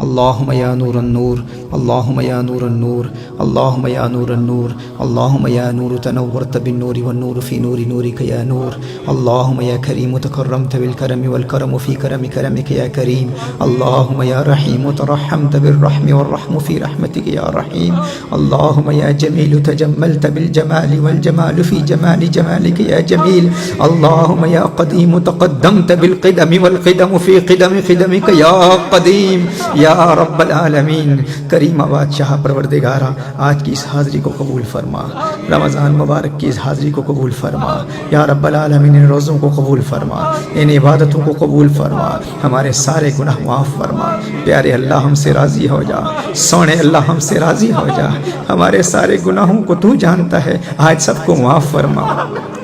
اللهم يا نور النور، اللهم يا نور النور، اللهم يا نور النور، اللهم يا نور تنورت بالنور والنور في نور نورك يا نور. اللهم يا كريم تكرمت بالكرم والكرم في كرم كرمك يا كريم. اللهم يا رحيم ترحمت بالرحم والرحم في رحمتك يا رحيم. اللهم يا جميل تجملت بالجمال والجمال في جمال جمالك يا جميل. اللهم يا قديم تقدمت بالقدم والقدم في قدم قدمك يا قديم یا رب العالمین. کریم بادشاہ پروردگارہ، آج کی اس حاضری کو قبول فرما، رمضان مبارک کی اس حاضری کو قبول فرما یا رب العالمین. ان روزوں کو قبول فرما، ان عبادتوں کو قبول فرما، ہمارے سارے گناہ معاف فرما. پیارے اللہ ہم سے راضی ہو جا، سونے اللہ ہم سے راضی ہو جا. ہمارے سارے گناہوں کو تو جانتا ہے، آج سب کو معاف فرما.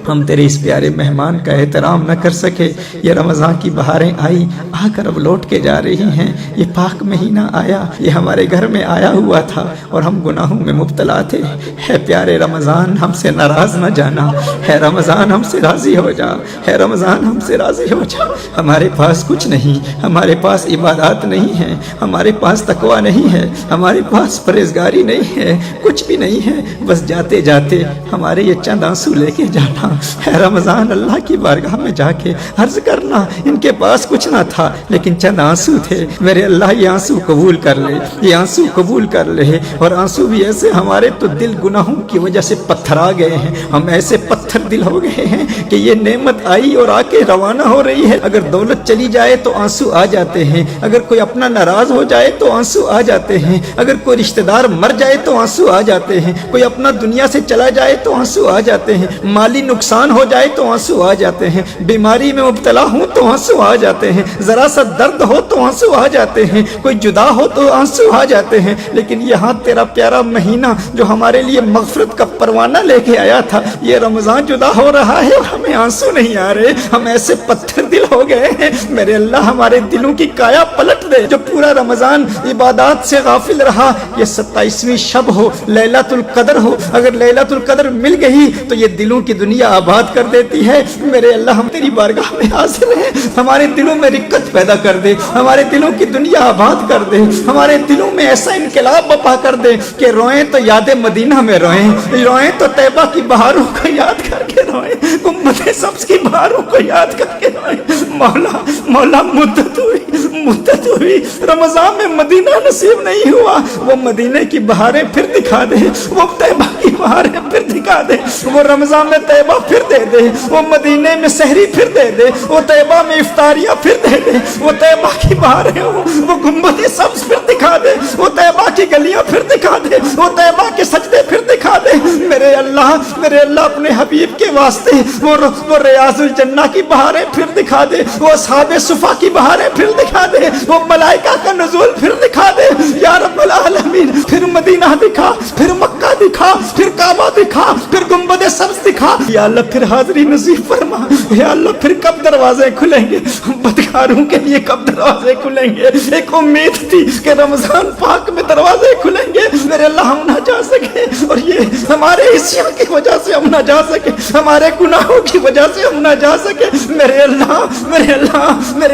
ہم تیرے اس پیارے مہمان کا احترام نہ کر سکے. یہ رمضان کی بہاریں آئی، آ کر اب لوٹ کے جا رہی ہیں. یہ پاک مہینہ آیا، یہ ہمارے گھر میں آیا ہوا تھا اور ہم گناہوں میں مبتلا تھے. ہے پیارے رمضان ہم سے ناراض نہ جانا، ہے رمضان ہم سے راضی ہو جا، ہے رمضان ہم سے راضی ہو جا. ہمارے پاس کچھ نہیں، ہمارے پاس عبادات نہیں ہیں، ہمارے پاس تقویٰ نہیں ہے، ہمارے پاس پرہیزگاری نہیں ہے، کچھ بھی نہیں ہے. بس جاتے جاتے ہمارے یہ چند آنسو لے کے جانا. ہے رمضان اللہ کی بارگاہ میں جا کے عرض کرنا، ان کے پاس کچھ نہ تھا لیکن چند آنسو تھے. میرے اللہ یہ آنسو قبول کر لے، یہ آنسو قبول کر لے. اور آنسو بھی ایسے، ہمارے تو دل گناہوں کی وجہ سے پتھر آ گئے ہیں. ہم ایسے پتھر دل ہو گئے ہیں کہ یہ نعمت آئی اور آ کے روانہ ہو رہی ہے. اگر دولت چلی جائے تو آنسو آ جاتے ہیں، اگر کوئی اپنا ناراض ہو جائے تو آنسو آ جاتے ہیں، اگر کوئی رشتہ دار مر جائے تو آنسو آ جاتے ہیں، کوئی اپنا دنیا سے چلا جائے تو آنسو آ جاتے ہیں، مالی نقصان ہو جائے تو آنسو آ جاتے ہیں، بیماری میں مبتلا ہوں تو آنسو آ جاتے ہیں، ذرا سا درد ہو تو آنسو آ جاتے ہیں، کوئی جدا ہو تو آنسو آ جاتے ہیں. لیکن یہاں تیرا پیارا مہینہ جو ہمارے لیے مغفرت کا پروانہ لے کے آیا تھا، یہ رمضان جدا ہو رہا ہے اور ہمیں آنسو نہیں آ رہے. ہم ایسے پتھر دل ہو گئے ہیں. میرے اللہ ہمارے دلوں کی کایا پلٹ دے. جو پورا رمضان عبادات سے غافل رہا، یہ 27ویں شب ہو، لیلۃ القدر ہو، اگر لیلۃ القدر مل گئی تو یہ دلوں کی دنیا آباد کر دیتی ہے. میرے اللہ ہم تیری بارگاہ میں حاضر ہیں، ہمارے دلوں میں رقت پیدا کر دے، ہمارے دلوں کی دنیا آباد کر دے، ہمارے دلوں میں ایسا انقلاب بپا کر دے کہ روئیں تو یاد مدینہ میں روئیں، روئیں تو طیبہ کی بہاروں کو یاد کر کے روئیں، گنبد سبز کی بہاروں کو یاد کر کے روئیں. مولا مولا مدت ہوئی رمضان میں مدینہ نصیب نہیں ہوا. وہ مدینے کی بہاریں پھر دکھا دے، وہ طیبہ کی بہاریں پھر دکھا دے، وہ رمضان میں طیبہ پھر دے دے، وہ مدینے میں سحری پھر دے دے، وہ طیبہ میں افطاریاں پھر دے دے، وہ طیبہ کی بہاریں ہوں، وہ گنبد سبز پھر دکھا دے، وہ طیبہ کی گلیاں پھر دکھا دے، وہ طیبہ کے سجدے پھر دکھا دے. میرے اللہ اپنے حبیب کے واسطے وہ ریاض الجنہ کی بہاریں پھر دکھا دے، وہ اصحاب صفا کی بہاریں پھر دکھا دے، وہ ملائکہ کا نزول پھر دکھا دے. یا رب العالمین پھر مدینہ دکھا، پھر مکہ دکھا، پھر کعبہ دکھا، پھر گنبد سبز دکھا. یا اللہ پھر حاضری نصیب فرما. یا اللہ پھر کب دروازے کھلیں گے بدکاروں کے لیے، کب دروازے کھلیں گے؟ ایک امید تھی کہ رمضان پاک میں دروازے کھلیں گے. میرے اللہ ہم نہ جا سکے، اور یہ ہمارے حصوں کی وجہ سے ہم نہ جا سکے، ہمارے گناہوں کی وجہ سے ہم نہ جا سکے. میرے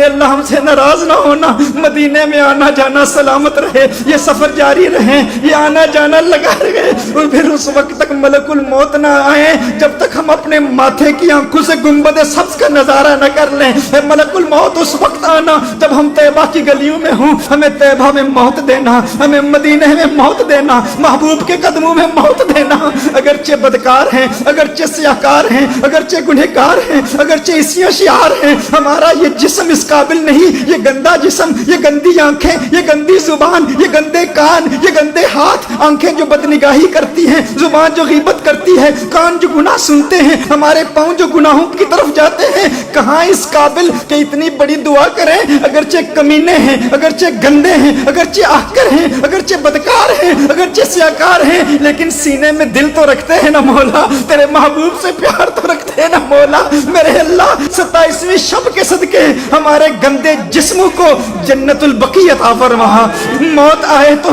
اللہ ہم سے ناراض نہ ہونا. مدینے میں آنا جانا سلامت رہے، یہ سفر جاری رہے، یہ آنا جانا لگا رہے، اور پھر اس وقت تک ملک الموت نہ آئے جب تک ہم اپنے ماتھے کی آنکھوں سے گنبد سبز کا نظارہ نہ کر لیں. اے ملک الموت اس وقت آنا جب ہم طیبہ کی گلیوں میں ہوں، ہمیں طیبہ میں موت دینا، ہمیں مدینے میں موت دینا، محبوب کے قدموں میں موت دینا. اگرچہ بدکار ہیں، اگرچہ سیاہکار ہیں، اگرچہ گنہگار ہیں، اگرچہ عیسیوں شعار ہیں، ہمارا یہ جسم اس قابل نہیں. یہ گندا جسم، یہ گندی آنکھیں، یہ گندی زبان، یہ گندے کان، یہ گندے ہاتھ، آنکھیں جو بدنگاہی کرتی ہیں، زبان جو غیبت کرتی ہے، کان جو گناہ سنتے ہیں، ہمارے پاؤں جو گناہوں کی طرف جاتے ہیں، کہاں اس قابل کہ اتنی بڑی دعا کریں. اگرچہ کمینے ہیں، اگرچہ گندے ہیں، اگرچہ آہکر ہیں، اگرچہ بدکار ہیں، اگرچہ سیاہکار ہیں، لیکن سینے میں دل تو رکھتے ہیں نا مولا، تیرے محبوب سے پیار تو رکھتے ہیں نا مولا. میرے اللہ 27ویں شب کے صدقے ہمارے گندے جسموں کو جنت البقیع عطا فرما. موت آئے تو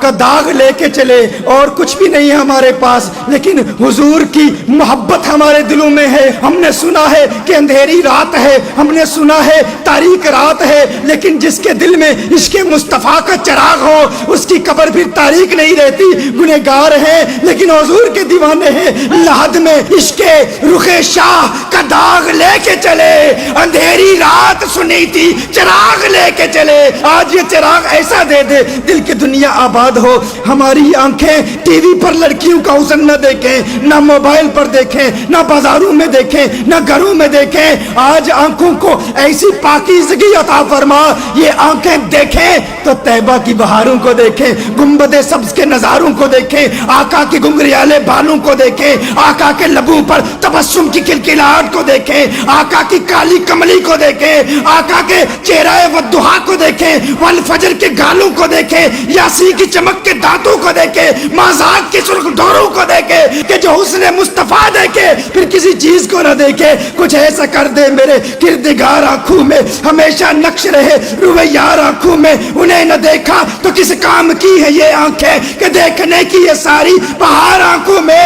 کا داغ لے کے چلے. اور کچھ بھی نہیں ہے ہمارے پاس, لیکن حضور کی محبت ہمارے دلوں میں ہے. ہم نے سنا ہے کہ اندھیری رات ہے, ہم نے سنا ہے تاریک رات ہے, لیکن جس کے دل میں عشق مصطفیٰ کا چراغ ہو اس کی قبر بھی تاریک نہیں رہتی. گنہگار ہیں لیکن حضور کے دیوانے ہیں. لحد میں عشق رخ شاہ کا داغ لے کے چلے, اندھیری رات سنی تھی چراغ لے کے چلے. آج یہ چراغ ایسا دے دے دل کی دنیا آباد ہو. ہماری آنکھیں ٹی وی پر لڑکیوں کا حسن نہ دیکھیں, نہ موبائل پر دیکھیں, نہ بازاروں میں دیکھیں, نہ گھروں میں دیکھیں. آج آنکھوں کو ایسی پاکیزگی عطا فرما, یہ آنکھیں دیکھیں تو طیبہ کی بہاروں کو دیکھیں, گنبد سبز کے نظاروں کو دیکھیں, آقا کے گنگریالے بالوں کو دیکھیں, آقا کے لبوں پر تبسم کی کلکلاہٹ کو دیکھیں, آقا کی کالی کملی کو دیکھیں, آقا کے چہرہ والضحا کو دیکھیں, والفجر کے گالوں کو دیکھیں, یاسی کی چمک کے دانتوں کو دیکھیں, مازاق کی سرخ ڈوروں کو دیکھیں, کہ جو حسن مصطفیٰ دیکھے پھر کسی چیز کو نہ دیکھے. کچھ ایسا کر دے میرے کردگار آنکھوں میں ہمیشہ نقش رہے رویار آنکھوں میں. انہیں نہ دیکھا تو کس کام کی ہے یہ آنکھیں کہ دیکھنے کی یہ ساری بہار آنکھوں میں.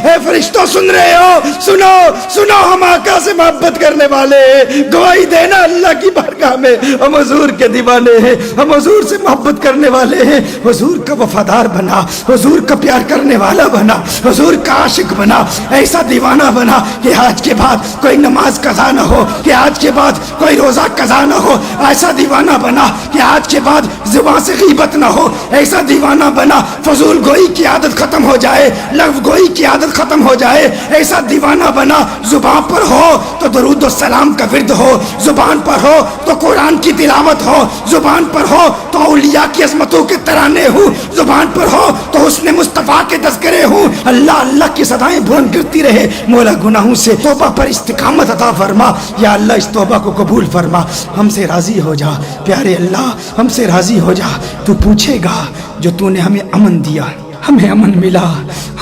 اے فرشتوں سن رہے ہو, سنو سنو, ہم آقا سے محبت کرنے والے ہیں. گواہی دینا اللہ کی بارگاہ میں ہم حضور کے دیوانے ہیں, ہم حضور سے محبت کرنے والے ہیں. حضور کا وفادار بنا, حضور کا پیار کرنے والا بنا, حضور کا عاشق بنا, ایسا دیوانہ بنا کہ آج کے بعد کوئی نماز قضا نہ ہو, کہ آج کے بعد کوئی روزہ قضا نہ ہو. ایسا دیوانہ بنا کہ آج کے بعد زبان سے غیبت نہ ہو. ایسا دیوانہ بنا فضول گوئی کی عادت ختم ہو جائے, لغو گوئی کی عادت ختم ہو جائے. ایسا دیوانہ بنا زبان پر ہو تو درود و سلام کا ورد ہو, زبان پر ہو تو قرآن کی تلاوت ہو, زبان پر ہو تو اولیاء کی عظمتوں کے ترانے ہوں, زبان پر ہو تو حسن مصطفیٰ کے تذکرے ہوں. اللہ اللہ کی صدائیں بلند کرتی رہے. مولا گناہوں سے توبہ پر استقامت عطا فرما. یا اللہ اس توبہ کو قبول فرما, ہم سے راضی ہو جا. پیارے اللہ ہم سے راضی ہو جا. تو پوچھے گا جو تو نے ہمیں امن دیا, ہمیں امن ملا,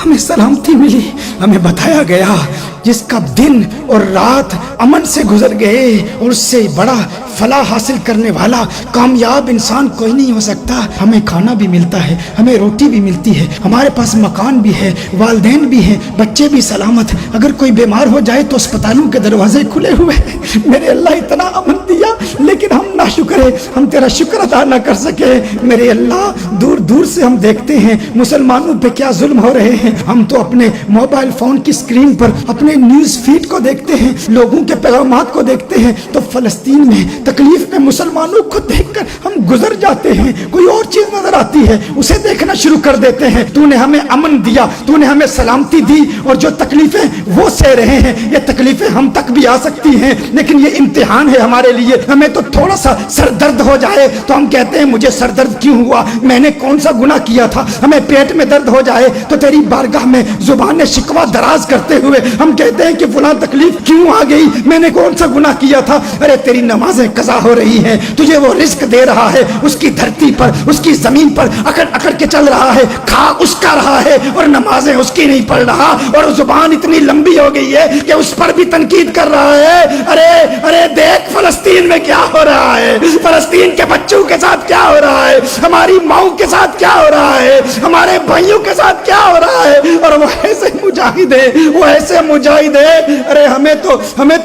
ہمیں سلامتی ملی, ہمیں بتایا گیا جس کا دن اور رات امن سے گزر گئے اور اس سے بڑا فلاح حاصل کرنے والا کامیاب انسان کوئی نہیں ہو سکتا. ہمیں کھانا بھی ملتا ہے, ہمیں روٹی بھی ملتی ہے, ہمارے پاس مکان بھی ہے, والدین بھی ہیں, بچے بھی سلامت. اگر کوئی بیمار ہو جائے تو اسپتالوں کے دروازے کھلے ہوئے ہیں. میرے اللہ اتنا امن دیا لیکن ہم ناشکر ہیں, ہم تیرا شکر ادا نہ کر سکے. میرے اللہ دور دور سے ہم دیکھتے ہیں مسلمانوں پہ کیا ظلم ہو رہے ہیں. ہم تو اپنے موبائل فون کی اسکرین پر اپنے نیوز فیڈ کو دیکھتے ہیں, لوگوں کے پیغامات کو دیکھتے ہیں, تو فلسطین میں تکلیف میں مسلمانوں کو دیکھ کر ہم گزر جاتے ہیں. کوئی اور چیز نظر آتی ہے اسے دیکھنا شروع کر دیتے ہیں. تو نے ہمیں امن دیا, تو نے ہمیں سلامتی دی, اور جو تکلیفیں وہ سہ رہے ہیں, یہ تکلیفیں ہم تک بھی آ سکتی ہیں, لیکن یہ امتحان ہے ہمارے لیے. ہمیں تو تھوڑا سا سر درد ہو جائے تو ہم کہتے ہیں مجھے سر درد کیوں ہوا, میں نے کون سا گناہ کیا تھا. ہمیں پیٹ میں درد ہو جائے تو تیری بارگاہ میں زبان شکوہ دراز کرتے ہوئے ہم کہتے ہیں کہ فلاں تکلیف کیوں آ گئی, میں نے کون سا گناہ کیا تھا. ارے تیری نمازیں قضا ہو رہی ہیں, تجھے وہ رزق دے رہا ہے, اس کی دھرتی پر اس کی زمین پر اکڑ اکڑ کے چل رہا ہے, کھا اس کا رہا ہے اور نمازیں اس کی نہیں پڑھ رہا, اور زبان اتنی لمبی ہو گئی ہے کہ اس پر بھی تنقید کر رہا ہے. ارے ارے دیکھ فلسطین میں کیا ہو رہا ہے, فلسطین کے بچوں کے ساتھ کیا ہو رہا ہے, ہماری ماؤں کے ساتھ کیا ہو رہا ہے, ہمارے بھائیوں کے ساتھ کیا ہو رہا ہے. اور وہ ایسے مجاہد ہیں, وہ ایسے مجاہد ہیں. ارے ہمیں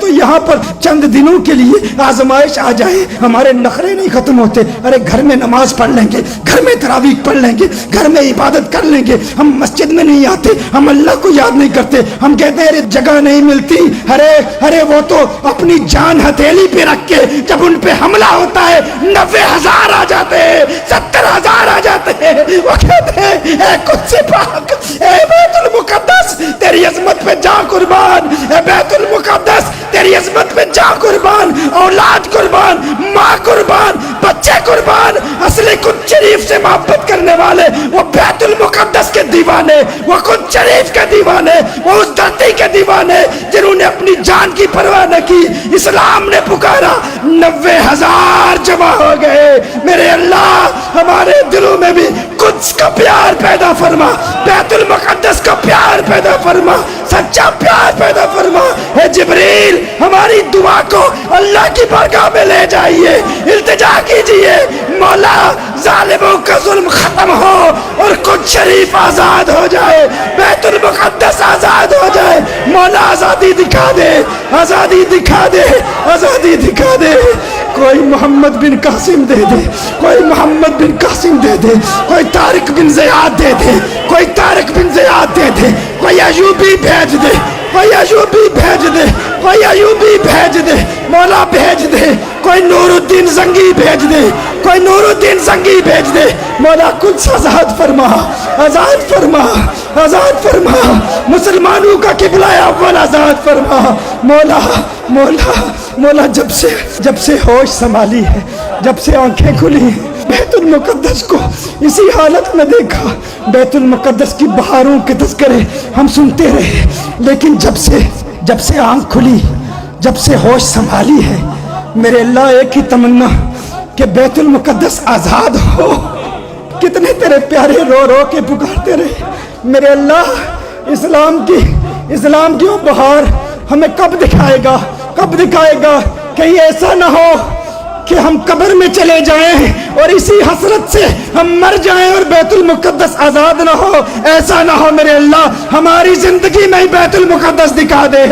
تو یہاں پر چند دنوں کے لیے آزمائش آ جائے, ہمارے نخرے نہیں ختم ہوتے. ارے گھر میں نماز پڑھ لیں گے, گھر میں تراویح پڑھ لیں گے, گھر میں عبادت کر لیں گے, ہم مسجد میں نہیں آتے, ہم اللہ کو یاد نہیں کرتے, ہم کہتے ہیں ارے جگہ نہیں ملتی. ارے وہ تو اپنی جان ہتھیلی پہ رکھ کے جب ان پہ حملہ ہوتا ہے 90,000 آ جاتے ہیں, 70,000 آ جاتے ہیں. وہ کہتے ہیں اے قدس پاک, اے بیت المقدس تیری عظمت پہ جان قربان, اے بیت المقدس تیری عظمت پہ جان قربان, اولاد قربان, ماں قربان, بچے قربان. اصلی قدس شریف سے محبت کرنے والے وہ بیت المقدس کے دیوانے, وہ قدس شریف کے دیوانے, وہ اس دھرتی کے دیوانے جنہوں نے اپنی جان کی پرواہ نہ کی. اسلام نے پکارا, 90,000 جمع ہو گئے. میرے اللہ ہمارے دلوں میں بھی قدس قدس کا پیار پیدا فرما، بیت المقدس کا پیار پیدا فرما، سچا پیار پیدا فرما۔ اے جبریل ہماری دعا کو اللہ کی بارگاہ میں لے جائیے، التجا کیجئے مولا ظالموں کا ظلم ختم ہو اور کچھ شریف آزاد ہو جائے، بیت المقدس آزاد ہو جائے۔ مولا آزادی دکھا دے، آزادی دکھا دے، آزادی دکھا دے۔ کوئی محمد بن قاسم دے دے، کوئی محمد بن قاسم دے دے، کوئی طارق بن زیاد دے دے، کوئی طارق بن زیاد دے دے، کوئی ایوبی بھیج دے، کوئی ایوبی بھیج دے، کوئی ایوبی بھیج دے، مولا بھیج دے، کوئی نور الدین زنگی بھیج دے، کوئی نور الدین زنگی بھیج دے۔ مولا قدس آزاد فرما، آزاد فرما، آزاد فرما، مسلمانوں کا قبلہ اول آزاد فرما۔ مولا مولا مولا جب سے ہوش سنبھالی ہے، جب سے آنکھیں کھلی ہیں، بیت المقدس کو اسی حالت میں دیکھا۔ بیت المقدس کی بہاروں کے تذکرے ہم سنتے رہے، لیکن جب سے آنکھ کھلی، جب سے ہوش سنبھالی ہے، میرے اللہ ایک ہی تمنا کہ بیت المقدس آزاد ہو۔ کتنے تیرے پیارے رو رو کے پکارتے رہے، میرے اللہ اسلام کی وہ بہار ہمیں کب دکھائے گا، کب دکھائے گا؟ کہیں ایسا نہ ہو کہ ہم قبر میں چلے جائیں اور اسی حسرت سے ہم مر جائیں اور بیت المقدس آزاد نہ ہو۔ ایسا نہ ہو میرے اللہ، ہماری زندگی میں ہی بیت المقدس دکھا دے،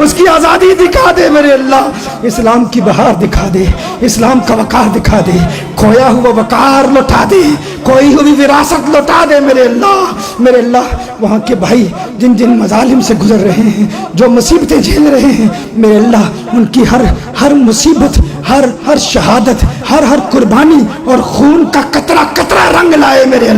اس کی آزادی دکھا دے میرے اللہ، اسلام کی بہار دکھا دے، اسلام کا وقار دکھا دے، کھویا ہوا وقار لوٹا دے، کھوئی ہوئی وراثت لوٹا دے میرے اللہ۔ وہاں کے بھائی جن جن مظالم سے گزر رہے ہیں، جو مصیبتیں جھیل رہے ہیں، میرے اللہ ان کی ہر مصیبت، ہر شہادت، ہر قربانی اور خون کا قطرہ قطرہ رنگ لائے میرے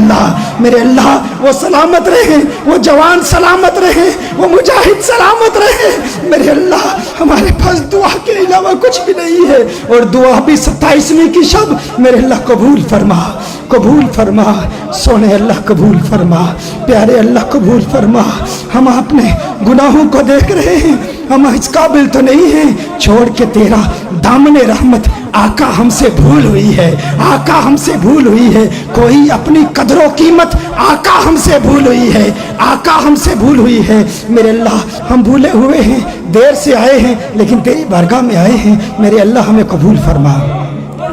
اللہ۔ وہ سلامت رہے، وہ جوان سلامت رہے، وہ مجاہد سلامت رہے میرے اللہ۔ ہمارے پاس دعا کے علاوہ کچھ بھی نہیں ہے، اور دعا بھی 27ویں کی شب میرے اللہ قبول فرما، قبول فرما، سونے اللہ قبول فرما، پیارے اللہ قبول فرما۔ ہم اپنے گناہوں کو دیکھ رہے ہیں، ہم اس قابل تو نہیں ہیں، چھوڑ کے تیرا دامن رحمت آقا ہم سے بھول ہوئی ہے، آقا ہم سے بھول ہوئی ہے، کوئی اپنی قدر و قیمت آقا ہم سے بھول ہوئی ہے، آقا ہم سے بھول ہوئی ہے میرے اللہ۔ ہم بھولے ہوئے ہیں، دیر سے آئے ہیں، لیکن تیری بارگاہ میں آئے ہیں میرے اللہ، ہمیں قبول فرما،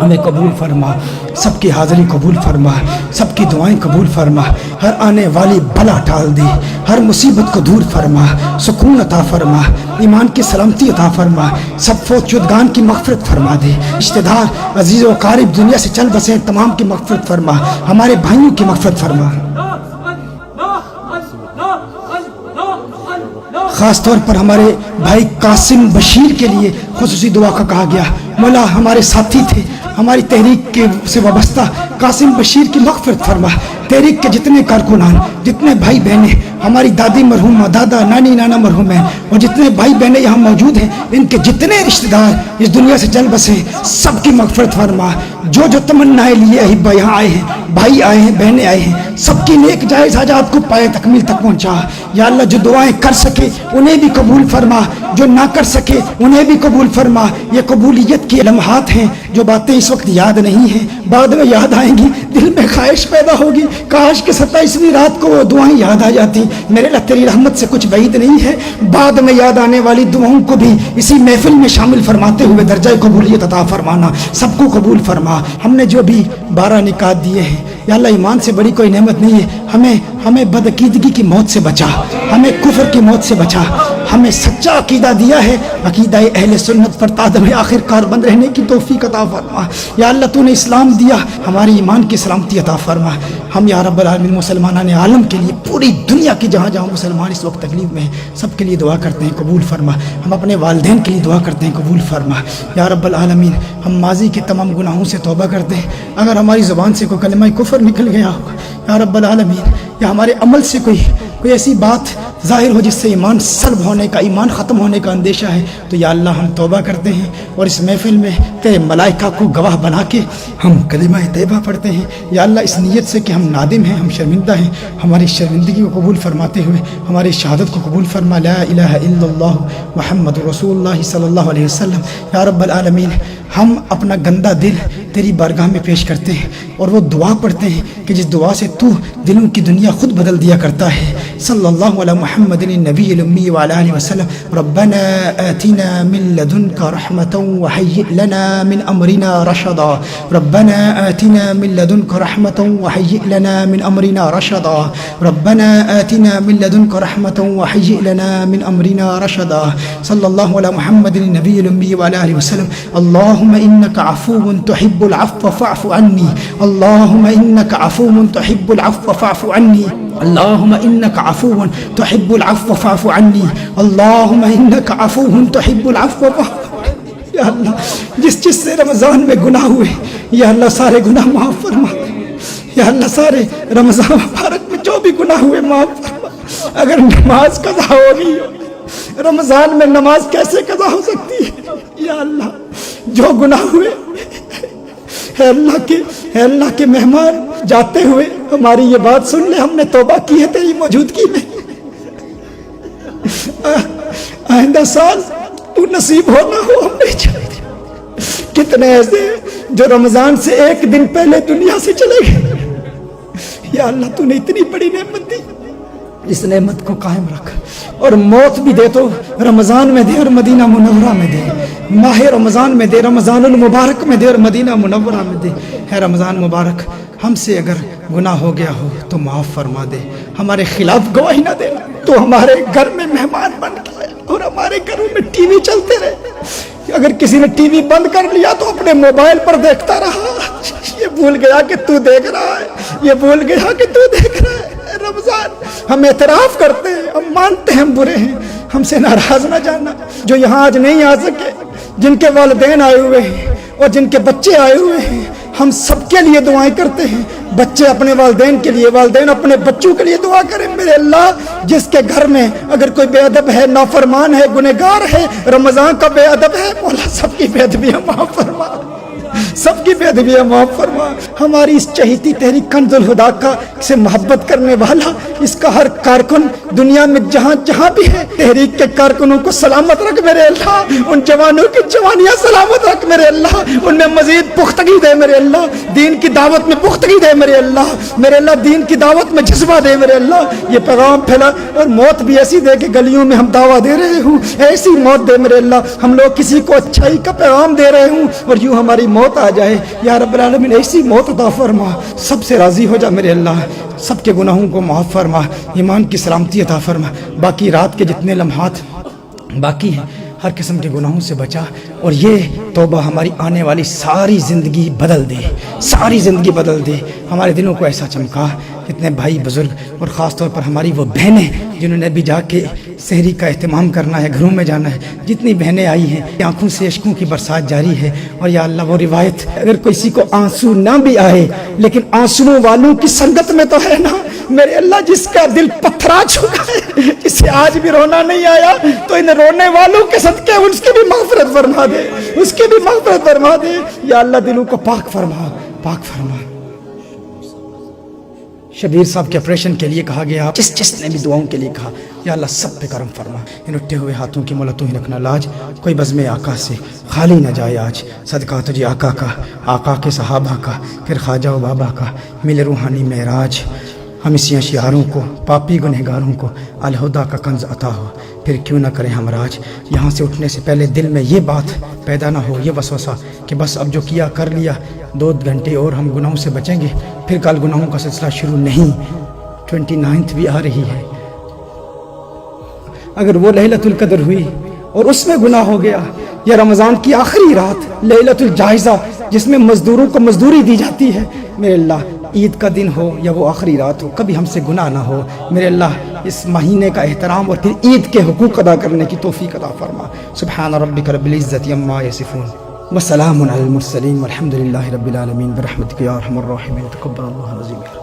ہمیں قبول فرما، سب کی حاضری قبول فرما، سب کی دعائیں قبول فرما، ہر آنے والی بلا ٹال دے، ہر مصیبت کو دور فرما، سکون عطا فرما، ایمان کی سلامتی عطا فرما، سب فوت شدگان کی مغفرت فرما دے، رشتہ دار عزیز و قارب دنیا سے چل بسے تمام کی مغفرت فرما، ہمارے بھائیوں کی مغفرت فرما۔ خاص طور پر ہمارے بھائی قاسم بشیر کے لیے خصوصی دعا کا کہا گیا۔ مولا ہمارے ساتھی تھے، ہماری تحریک کے سے وابستہ قاسم بشیر کی مغفرت فرما، تحریک کے جتنے کارکنان، جتنے بھائی بہنیں، ہماری دادی مرحومہ، دادا نانی نانا مرحوم ہیں، اور جتنے بھائی بہنیں یہاں موجود ہیں، ان کے جتنے رشتہ دار اس دنیا سے چل بسے، سب کی مغفرت فرما۔ جو تمنائیں لیے احبا یہاں آئے ہیں، بھائی آئے ہیں، بہنیں آئے ہیں، سب کی نیک جائز حاجات کو پائے تکمیل تک پہنچا۔ یا اللہ جو دعائیں کر سکے انہیں بھی قبول فرما، جو نہ کر سکے انہیں بھی قبول فرما۔ یہ قبولیت کی لمحات ہیں، جو باتیں اس وقت یاد نہیں ہیں، بعد میں یاد آئیں گی، دل میں خواہش پیدا ہوگی کاش کہ 27ویں رات کو وہ دعائیں یاد آ جاتی۔ میرے اللہ تیری رحمت سے کچھ بعید نہیں ہے، بعد میں یاد آنے والی دعاؤں کو بھی اسی محفل میں شامل فرماتے ہوئے درجہ قبولیت عطا فرمانا، سب کو قبول فرما۔ ہم نے جو بھی 12 نکات دیے ہیں یا اللہ، ایمان سے بڑی کوئی نعمت نہیں ہے، ہمیں بدعقیدگی کی موت سے بچا، ہمیں کفر کی موت سے بچا، ہمیں سچا عقیدہ دیا ہے، عقیدہ اہل سنت پر تادم آخر کار بند رہنے کی توفیق عطا فرما۔ یا اللہ تو نے اسلام دیا، ہماری ایمان کی سلامتی عطا فرما۔ ہم یا رب العالمین مسلمانان عالم کے لیے، پوری دنیا کی جہاں جہاں مسلمان اس وقت تکلیف میں ہیں، سب کے لیے دعا کرتے ہیں، قبول فرما۔ ہم اپنے والدین کے لیے دعا کرتے ہیں، قبول فرما۔ یا رب العالمین ہم ماضی کے تمام گناہوں سے توبہ کرتے ہیں، اگر ہماری زبان سے کوئی کلمہ کفر نکل گیا ہو یا رب العالمین، یا ہمارے عمل سے کوئی ایسی بات ظاہر ہو جس سے ایمان سلب ہونے کا، ایمان ختم ہونے کا اندیشہ ہے، تو یا اللہ ہم توبہ کرتے ہیں اور اس محفل میں تیرے ملائکہ کو گواہ بنا کے ہم کلمہ طیبہ پڑھتے ہیں یا اللہ، اس نیت سے کہ ہم نادم ہیں، ہم شرمندہ ہیں، ہماری شرمندگی کو قبول فرماتے ہوئے ہماری شہادت کو قبول فرما، لا الہ الا اللہ محمد رسول اللہ صلی اللہ علیہ وسلم۔ یا رب العالمین، ہم اپنا گندہ دل تیری بارگاہ میں پیش کرتے ہیں اور وہ دعا پڑھتے ہیں کہ جس دعا سے تو دلوں کی دنیا خود بدل دیا کرتا ہے۔ صلی اللہ علیہ محمد النبی الامی وعلی آلہ وسلم۔ ربنا آتنا من لدنک رحمة وهيئ لنا من امرنا رشدا، ربنا آتنا من لدنک رحمة وهيئ لنا من امرنا رشدا، ربنا آتنا من لدنک رحمة وهيئ لنا من امرنا رشدا۔ صلی اللہ علیہ محمد النبی الامی وعلی آلہ وسلم۔ اللهم انك عفو تحب العفو فاعف عني، اللهم انك عفو تحب العفو فاعف عني، اللهم انك عفو تحب العفو فاعف عني، اللهم انك عفو تحب العفو فاعف عني۔ یا اللہ، جس سے رمضان میں گناہ ہوئے یا اللہ سارے گناہ معاف فرما، یا اللہ سارے رمضان مبارک میں جو بھی گناہ ہوئے معاف فرما۔ اگر نماز قضا ہوگی، رمضان میں نماز کیسے قضا ہو سکتی ہے؟ یا اللہ جو گناہ ہوئے، اے اللہ کے مہمان جاتے ہوئے ہماری یہ بات سن لے، ہم نے توبہ کی ہے تیری موجودگی میں، آئندہ سال تو نصیب ہونا ہو ہم نہیں چاہتے۔ کتنے ایسے جو رمضان سے ایک دن پہلے دنیا سے چلے گئے، یا اللہ تو نے اتنی بڑی نعمت دی، اس نعمت کو قائم رکھ، اور موت بھی دے تو رمضان میں دے اور مدینہ منورہ میں دے، ماہ رمضان میں دے، رمضان المبارک میں دے اور مدینہ منورہ میں دے۔ ہے رمضان مبارک، ہم سے اگر گناہ ہو گیا ہو تو معاف فرما دے، ہمارے خلاف گواہی نہ دینا، تو ہمارے گھر میں مہمان بن کے آئے اور ہمارے گھروں میں ٹی وی چلتے رہے، اگر کسی نے ٹی وی بند کر لیا تو اپنے موبائل پر دیکھتا رہا، یہ بھول گیا کہ تو دیکھ رہا ہے، یہ بھول گیا کہ تو دیکھ رہا ہے۔ رمضان ہم اعتراف کرتے ہیں، ہم مانتے ہیں ہم برے ہیں، ہم سے ناراض نہ جانا۔ جو یہاں آج نہیں آ سکے، جن کے والدین آئے ہوئے ہیں اور جن کے بچے آئے ہوئے ہیں، ہم سب کے لیے دعائیں کرتے ہیں، بچے اپنے والدین کے لیے، والدین اپنے بچوں کے لیے دعا کریں۔ میرے اللہ، جس کے گھر میں اگر کوئی بے ادب ہے، نافرمان ہے، گنہگار ہے، رمضان کا بے ادب ہے، مولا سب کی بے ادبیاں معاف فرما، سب کی بے ادبیاں معاف فرما۔ ہماری اس چہیتی تحریک کنز الہدیٰ کا سے محبت کرنے والا، اس کا ہر کارکن دنیا میں جہاں جہاں بھی ہے، تحریک کے کارکنوں کو سلامت رکھ میرے اللہ، ان جوانوں کی جوانیاں سلامت رکھ میرے اللہ، ان میں مزید پختگی دے میرے اللہ، دین کی دعوت میں پختگی دے میرے اللہ، دین کی دعوت میں جذبہ دے میرے اللہ، یہ پیغام پھیلا، اور موت بھی ایسی دے کہ گلیوں میں ہم دعویٰ دے رہے ہوں، ایسی موت دے میرے اللہ، ہم لوگ کسی کو اچھائی کا پیغام دے رہے ہوں اور یوں ہماری موت آ جائے۔ یا رب العالمین، ایسی موت عطا فرما، سب سے راضی ہو جا میرے اللہ، سب کے گناہوں کو معاف فرما، ایمان کی سلامتی عطا فرما، باقی رات کے جتنے لمحات باقی ہیں ہر قسم کے گناہوں سے بچا، اور یہ توبہ ہماری آنے والی ساری زندگی بدل دے، ساری زندگی بدل دے، ہمارے دلوں کو ایسا چمکا۔ کتنے بھائی بزرگ اور خاص طور پر ہماری وہ بہنیں جنہوں نے بھی جا کے سحری کا اہتمام کرنا ہے، گھروں میں جانا ہے، جتنی بہنیں آئی ہیں، آنکھوں سے اشکوں کی برسات جاری ہے، اور یا اللہ وہ روایت، اگر کسی کو آنسو نہ بھی آئے لیکن آنسوؤں والوں کی سنگت میں تو ہے نا میرے اللہ، جس کا دل پتھرا چکا ہے، جسے آج بھی رونا نہیں آیا، تو ان رونے والوں کے صدقے اس کی بھی مغفرت فرما دے، اس کی بھی مغفرت فرما دے۔ یا اللہ دلوں کو پاک فرما، پاک فرما۔ شبیر صاحب کے آپریشن کے لیے کہا گیا، جس نے بھی دعاؤں کے لیے کہا، یا اللہ سب پہ کرم فرما، ان اٹھے ہوئے ہاتھوں کی مولا تو ہی رکھنا لاج، کوئی بزم آقا سے خالی نہ جائے آج، صدقہ تجھے آقا کا، آقا کے صحابہ کا، پھر خواجہ و بابا کا، مل روحانی معراج، ہم اسی اشعاروں کو، پاپی گنہگاروں کو الہدیٰ کا کنز عطا ہو، پھر کیوں نہ کریں ہم راج۔ یہاں سے اٹھنے سے پہلے دل میں یہ بات پیدا نہ ہو، یہ وسوسہ کہ بس اب جو کیا کر لیا، 2 گھنٹے اور ہم گناہوں سے بچیں گے، پھر کل گناہوں کا سلسلہ شروع نہیں۔ 29 بھی آ رہی ہے، اگر وہ لیلۃ القدر ہوئی اور اس میں گناہ ہو گیا، یا رمضان کی آخری رات لیلۃ الجائزہ جس میں مزدوروں کو مزدوری دی جاتی ہے، میرے اللہ عید کا دن ہو یا وہ آخری رات ہو، کبھی ہم سے گناہ نہ ہو میرے اللہ، اس مہینے کا احترام اور پھر عید کے حقوق ادا کرنے کی توفیق عطا فرما۔ سبحان ربک رب العزت عما یصفون وسلام علی المرسلین والحمد للہ رب العالمین برحمتک یا ارحم الراحمین۔ تقبل اللہ العظیم۔